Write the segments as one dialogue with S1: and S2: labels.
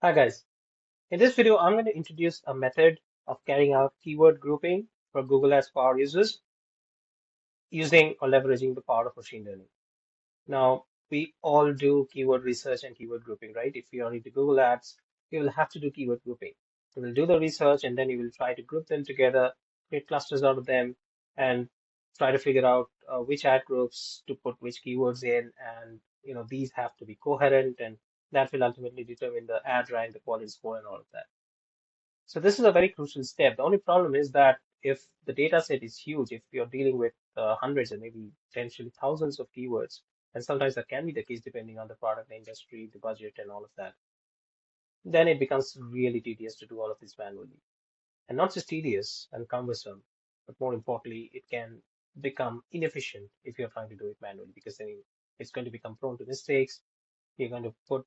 S1: Hi guys, in this video I'm going to introduce a method of carrying out keyword grouping for Google Ads power users using or leveraging the power of machine learning. Now, we all do keyword research and keyword grouping, right? If you are into Google Ads, you will have to do keyword grouping. You will do the research and then you will try to group them together, create clusters out of them, and try to figure out which ad groups to put which keywords in. And these have to be coherent, and that will ultimately determine the ad rank, the quality score, and all of that. So this is a very crucial step. The only problem is that if the data set is huge, if you're dealing with hundreds and maybe potentially thousands of keywords, and sometimes that can be the case depending on the product, the industry, the budget, and all of that, then it becomes really tedious to do all of this manually. And not just tedious and cumbersome, but more importantly, it can become inefficient if you're trying to do it manually because then it's going to become prone to mistakes. You're going to put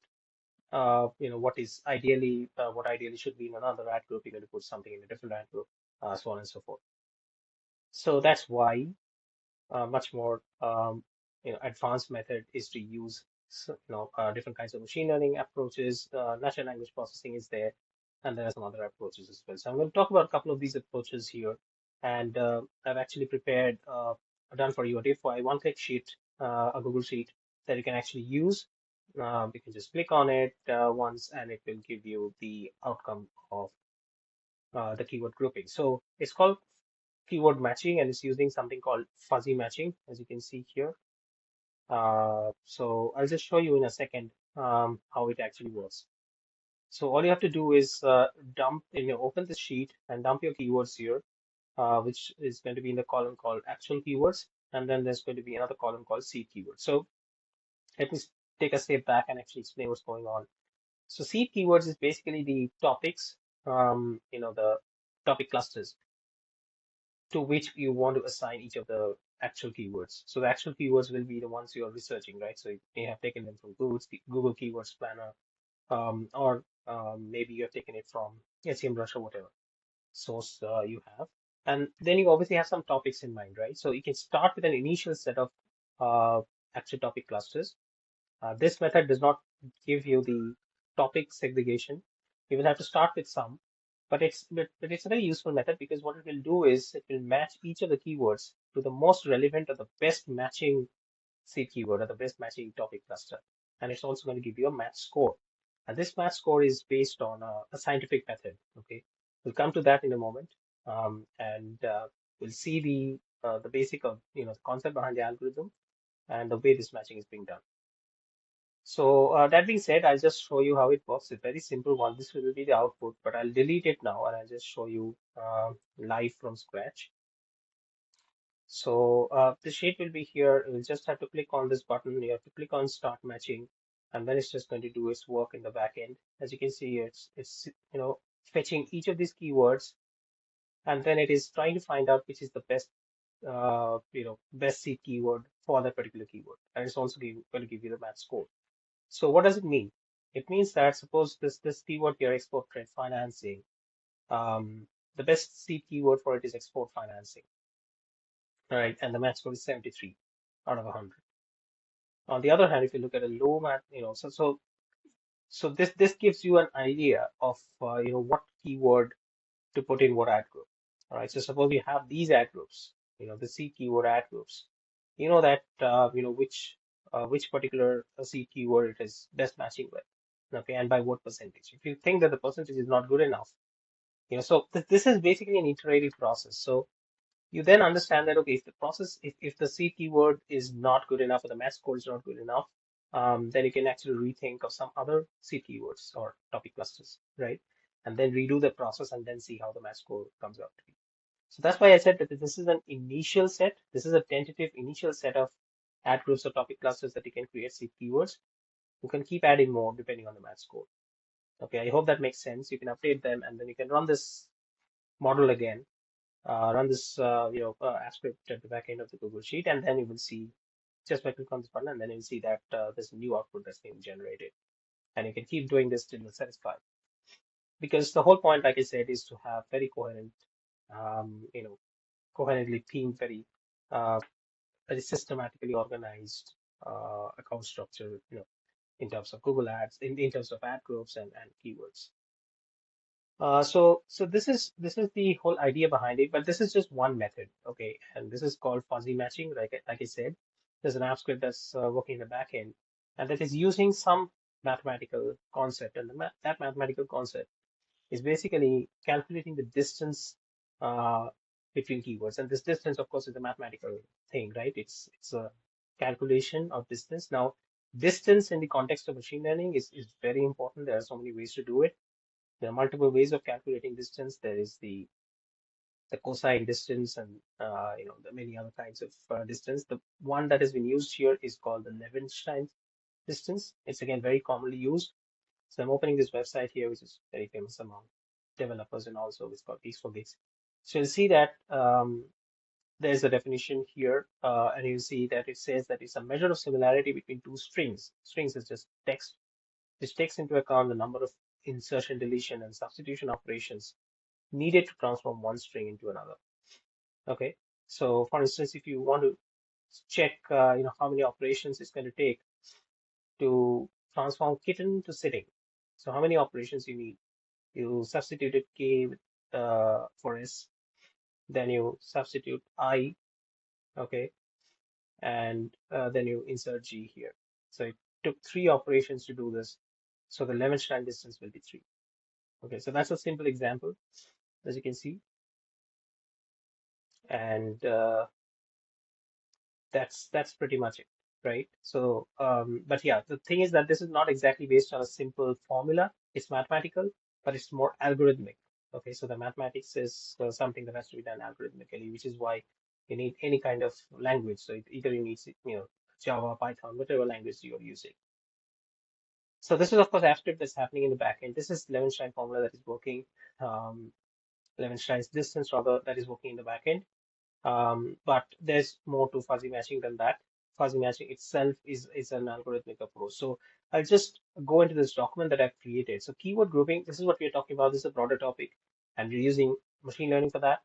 S1: what ideally should be in another ad group, you're going to put something in a different ad group, so on and so forth. So that's why much more advanced method is to use different kinds of machine learning approaches. Natural language processing is there, and there are some other approaches as well. So I'm going to talk about a couple of these approaches here, and I've actually prepared done for you a DIFY one-click sheet, a Google sheet that you can actually use. You can just click on it once, and it will give you the outcome of the keyword grouping. So it's called keyword matching, and it's using something called fuzzy matching, as you can see here. So I'll just show you in a second how it actually works. So all you have to do is open the sheet and dump your keywords here, which is going to be in the column called actual keywords, and then there's going to be another column called seed keywords. So let me take a step back and actually explain what's going on. So seed keywords is basically the topics, the topic clusters to which you want to assign each of the actual keywords. So the actual keywords will be the ones you're researching, right? So you may have taken them from Google Keywords Planner, or maybe you have taken it from SEMrush or whatever source you have. And then you obviously have some topics in mind, right? So you can start with an initial set of uh, actual topic clusters. This method does not give you the topic segregation. You will have to start with some, but it's a very useful method because what it will do is it will match each of the keywords to the most relevant or the best matching seed keyword or the best matching topic cluster. And it's also going to give you a match score. And this match score is based on a scientific method. Okay, we'll come to that in a moment, and we'll see the basic of the concept behind the algorithm and the way this matching is being done. So that being said, I'll just show you how it works. It's very simple one. This will be the output, but I'll delete it now and I'll just show you live from scratch. So the sheet will be here. You'll just have to click on this button. You have to click on start matching, and then it's just going to do its work in the back end. As you can see, it's fetching each of these keywords, and then it is trying to find out which is the best best seed keyword for that particular keyword, and it's also going to give you the match score. So what does it mean? It means that suppose this keyword here, export trade financing, the best seed keyword for it is export financing, right? And the match score is 73 out of 100. On the other hand, if you look at a low match, so this gives you an idea of what keyword to put in what ad group. All right. So suppose you have these ad groups, the seed keyword ad groups. You know that which particular seed keyword it is best matching with. Okay, and by what percentage? If you think that the percentage is not good enough, so this is basically an iterative process. So you then understand that okay, if the seed keyword is not good enough or the match score is not good enough, then you can actually rethink of some other seed keywords or topic clusters, right? And then redo the process and then see how the match score comes out to be. So that's why I said that this is an initial set. This is a tentative initial set of ad groups or topic clusters that you can create seed keywords. You can keep adding more depending on the match score. Okay, I hope that makes sense. You can update them and then you can run this model again, run this script at the back end of the Google Sheet, and then you will see just by click on this button, and then you'll see that there's a new output that's being generated. And you can keep doing this till you're satisfied. Because the whole point, like I said, is to have very coherent, coherently themed, uh, very systematically organized account structure, in terms of Google Ads, in terms of ad groups and keywords. So this is the whole idea behind it, but this is just one method, okay? And this is called fuzzy matching. Like I said, there's an app script that's working in the back end, and that is using some mathematical concept, and that mathematical concept is basically calculating the distance uh, between keywords. And this distance, of course, is a mathematical thing, right? It's a calculation of distance. Now, distance in the context of machine learning is very important. There are so many ways to do it. There are multiple ways of calculating distance. There is the cosine distance and the many other kinds of distance. The one that has been used here is called the Levenshtein distance. It's again very commonly used. So I'm opening this website here, which is very famous among developers and also it's called Peaceful Gigs. So you'll see that there's a definition here, and you see that it says that it's a measure of similarity between two strings. Strings is just text, which takes into account the number of insertion, deletion, and substitution operations needed to transform one string into another. Okay, so for instance, if you want to check, how many operations it's going to take to transform kitten to sitting, so how many operations you need? You substituted k for s, then you substitute I, okay, and then you insert g here. So it took 3 operations to do this. So the Levenshtein distance will be 3. Okay, so that's a simple example, as you can see, and that's pretty much it, right? So, but yeah, the thing is that this is not exactly based on a simple formula. It's mathematical, but it's more algorithmic. Okay, so the mathematics is something that has to be done algorithmically, which is why you need any kind of language. So either you need, Java, Python, whatever language you're using. So this is of course AppScript that's happening in the backend. This is Levenshtein formula that is working. Levenstein's distance rather that is working in the backend. But there's more to fuzzy matching than that. Fuzzy matching itself is an algorithmic approach. So I'll just go into this document that I've created. So keyword grouping, this is what we're talking about. This is a broader topic, and we're using machine learning for that.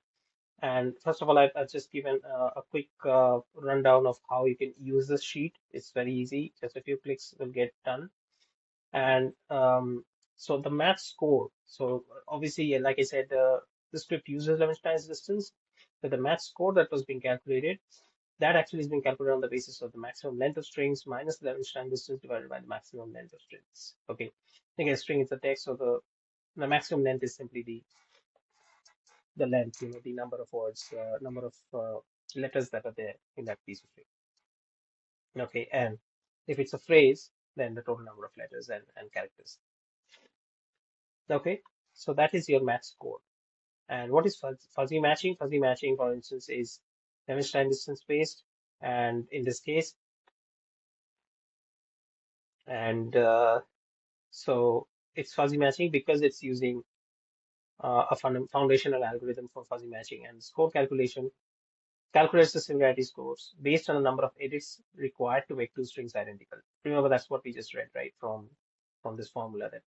S1: And first of all, I've just given a quick rundown of how you can use this sheet. It's very easy. Just a few clicks will get done. And so the math score. So obviously, like I said, the script uses Levenshtein's distance. But the math score that was being calculated, that actually is being calculated on the basis of the maximum length of strings minus the Levenshtein distance divided by the maximum length of strings. Okay, again, string is the text, so the maximum length is simply the length, the number of words, number of letters that are there in that piece of string. Okay, and if it's a phrase, then the total number of letters and characters. Okay, so that is your match score. And what is fuzzy matching? Fuzzy matching, for instance, is Levenshtein distance based, and in this case, and so it's fuzzy matching because it's using a foundational algorithm for fuzzy matching, and score calculation calculates the similarity scores based on the number of edits required to make two strings identical. Remember, that's what we just read, right, from this formula that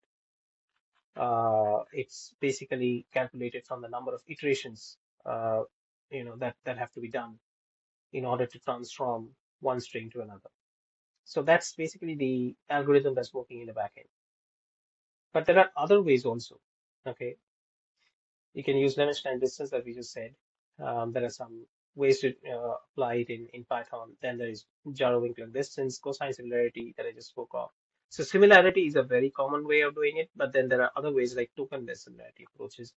S1: it's basically calculated from the number of iterations that have to be done in order to transform one string to another. So that's basically the algorithm that's working in the backend. But there are other ways also. Okay, you can use Levenshtein distance that we just said. There are some ways to apply it in Python. Then there is Jaro-Winkler distance, cosine similarity that I just spoke of. So similarity is a very common way of doing it, but then there are other ways like token-based similarity approaches.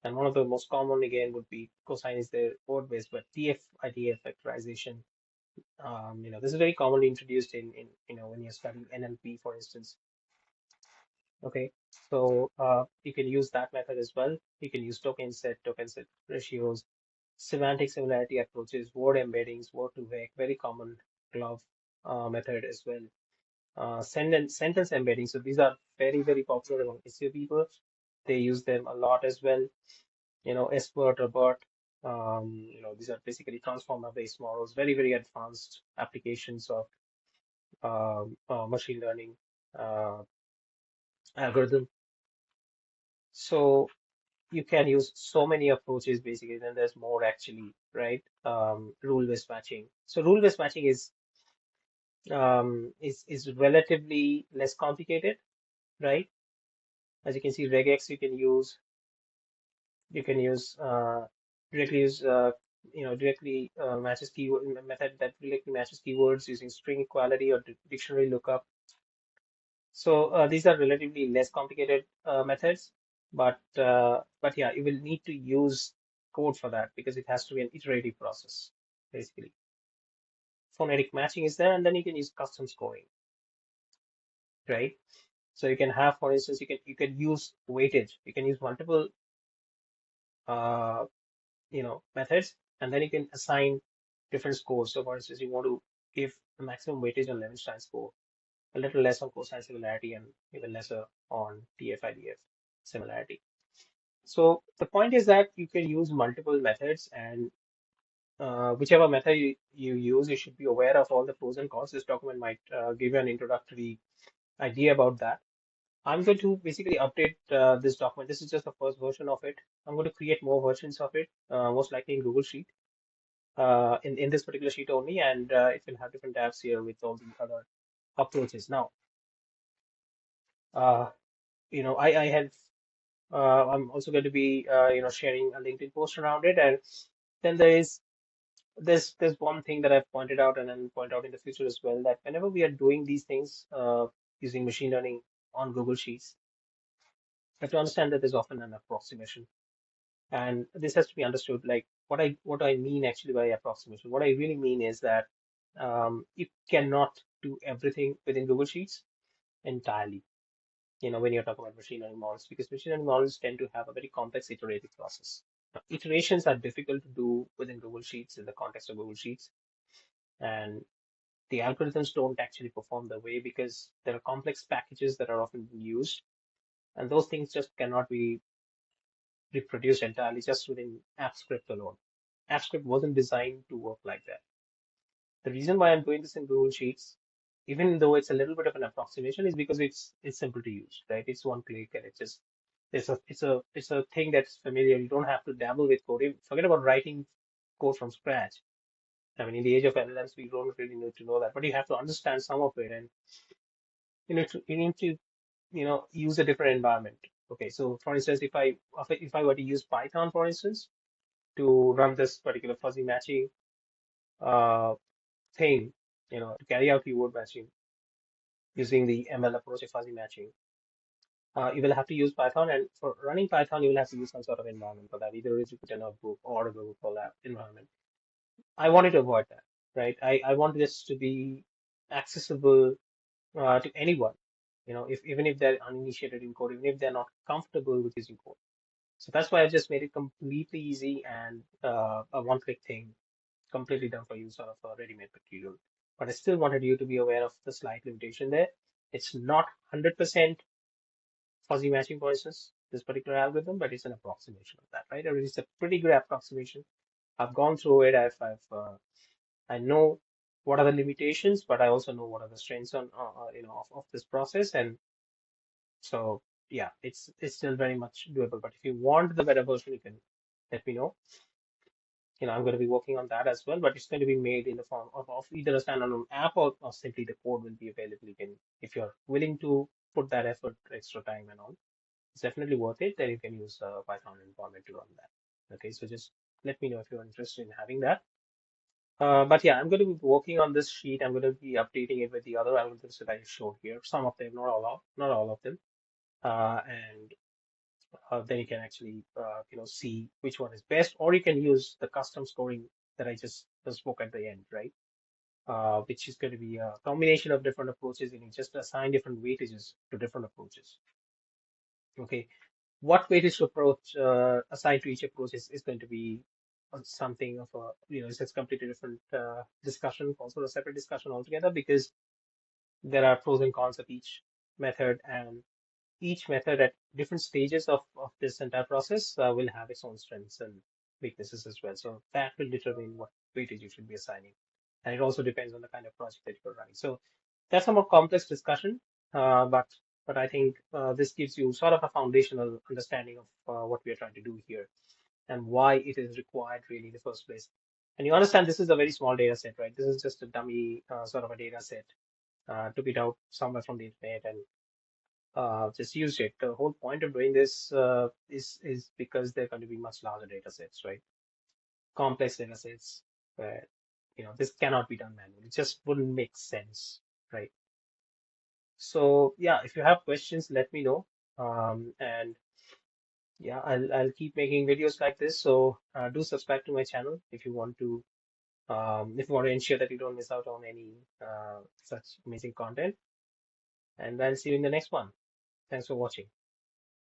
S1: And one of the most common again would be cosine is the word-based, but TF-IDF factorization. This is very commonly introduced in when you're studying NLP, for instance. Okay, so you can use that method as well. You can use token set ratios, semantic similarity approaches, word embeddings, word to vec, very common glove method as well. Sentence embedding. So these are very, very popular among SEO people. They use them a lot as well. SBERT or BERT. These are basically transformer-based models, very, very advanced applications of machine learning algorithm. So you can use so many approaches basically. Then there's more actually, right? Rule-based matching. So rule-based matching is is relatively less complicated, right? As you can see, regex you can use directly use directly matches keyword method that directly matches keywords using string equality or dictionary lookup. So these are relatively less complicated methods, but yeah, you will need to use code for that because it has to be an iterative process, basically. Phonetic matching is there, and then you can use custom scoring, right? So you can have, for instance, you can use weightage. You can use multiple uh, methods, and then you can assign different scores. So, for instance, you want to give the maximum weightage on Levenshtein score, a little less on cosine similarity, and even lesser on TF-IDF similarity. So the point is that you can use multiple methods, and whichever method you use, you should be aware of all the pros and cons. This document might give you an introductory idea about that. I'm going to basically update this document. This is just the first version of it. I'm going to create more versions of it, most likely in Google Sheet, in this particular sheet only, and it will have different tabs here with all the other approaches. Now, uh, I'm also going to be sharing a LinkedIn post around it, and then there's one thing that I've pointed out and then point out in the future as well, that whenever we are doing these things using machine learning on Google Sheets, you have to understand that there's often an approximation. And this has to be understood, like what I mean actually by approximation. What I really mean is that you cannot do everything within Google Sheets entirely, when you're talking about machine learning models, because machine learning models tend to have a very complex iterative process. Now, iterations are difficult to do within Google Sheets in the context of Google Sheets, and the algorithms don't actually perform the way because there are complex packages that are often used, and those things just cannot be reproduced entirely just within AppScript alone. AppScript wasn't designed to work like that. The reason why I'm doing this in Google Sheets, even though it's a little bit of an approximation, is because it's simple to use, right? It's one click and it's a thing that's familiar. You don't have to dabble with code. Forget about writing code from scratch. I mean, in the age of LLMs, we don't really need to know that, but you have to understand some of it, and you need to use a different environment. Okay, so for instance, if I were to use Python, for instance, to run this particular fuzzy matching uh, thing, to carry out keyword matching using the ML approach of fuzzy matching, you will have to use Python. And for running Python, you will have to use some sort of environment for that, either a Jupyter Notebook or a Google Colab environment. I wanted to avoid that, right? I want this to be accessible to anyone, if even if they're uninitiated in code, even if they're not comfortable with using code. So that's why I just made it completely easy and a one-click thing, completely done for you, sort of a ready-made material. But I still wanted you to be aware of the slight limitation there. It's not 100% fuzzy matching, for instance, this particular algorithm, but it's an approximation of that, right? Or it's a pretty good approximation. I've gone through it. I know what are the limitations, but I also know what are the strengths of this process. And so, yeah, it's still very much doable. But if you want the better version, you can let me know. I'm going to be working on that as well, but it's going to be made in the form of either a standalone app or simply the code will be available. You can, if you're willing to put that effort, extra time and all, it's definitely worth it. Then you can use Python environment to run that. Okay, so just let me know if you're interested in having that. But yeah, I'm going to be working on this sheet. I'm going to be updating it with the other algorithms that I showed here. Some of them, not all of them. And then you can actually see which one is best, or you can use the custom scoring that I just spoke at the end, right? Which is going to be a combination of different approaches, and you just assign different weightages to different approaches. Okay, what weightage to approach assigned to each approach is going to be something of a it's completely different discussion, also a separate discussion altogether, because there are pros and cons of each method, and each method at different stages of this entire process will have its own strengths and weaknesses as well. So that will determine what weightage you should be assigning. And it also depends on the kind of project that you're running. So that's a more complex discussion, but I think this gives you sort of a foundational understanding of what we are trying to do here and why it is required really in the first place. And you understand this is a very small data set, right? This is just a dummy sort of a data set. Took it out somewhere from the internet and just used it. The whole point of doing this is because they're going to be much larger data sets, right? Complex data sets where this cannot be done manually. It just wouldn't make sense, right? So yeah, if you have questions, let me know. And yeah, I'll keep making videos like this. So do subscribe to my channel if you want to ensure that you don't miss out on any such amazing content. And I'll see you in the next one. Thanks for watching.